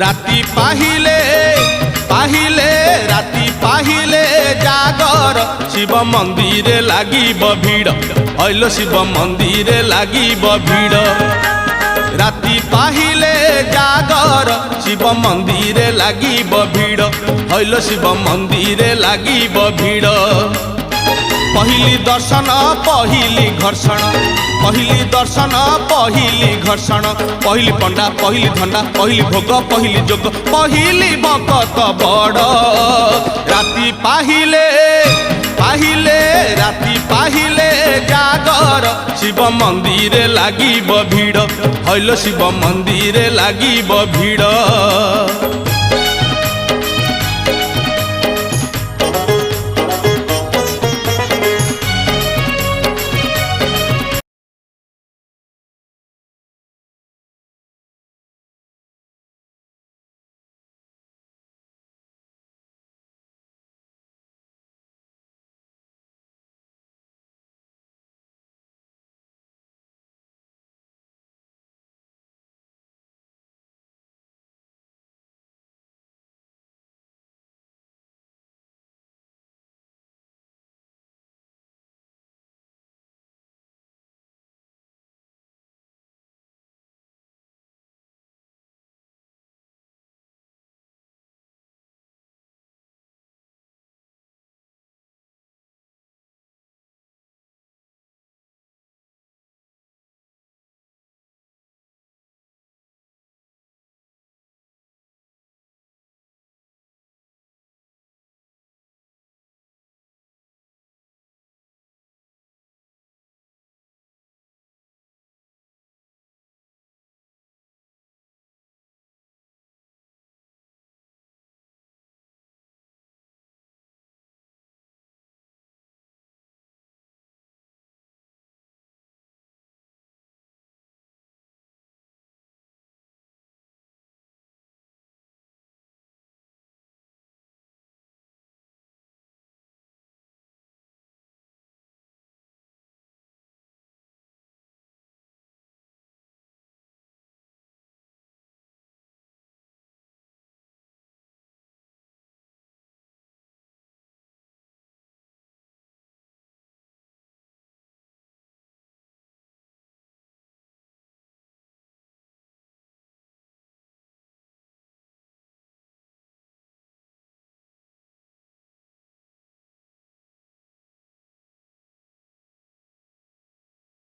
राति पाहिले पाहिले राति पाहिले जागर शिव मंदिर लागिब भीड़ हइलो शिव मंदिर लागिब भीड़ राति पाहिले जागर शिव मंदिर लागिब भीड़ हइलो शिव मंदिर लागिब भीड़ पहिली दर्शन पहिली घर्षण पहिली दर्शन पहिली घर्षण पहिली पंडा पहिली धंडा पहिली भोग पहिली जोग पहिली भक्त बड़ राति पाहिले पाहिले राति पाहिले जागर शिव मंदिर लागिब भीड़ हइलो शिव मंदिर लागिब भीड़।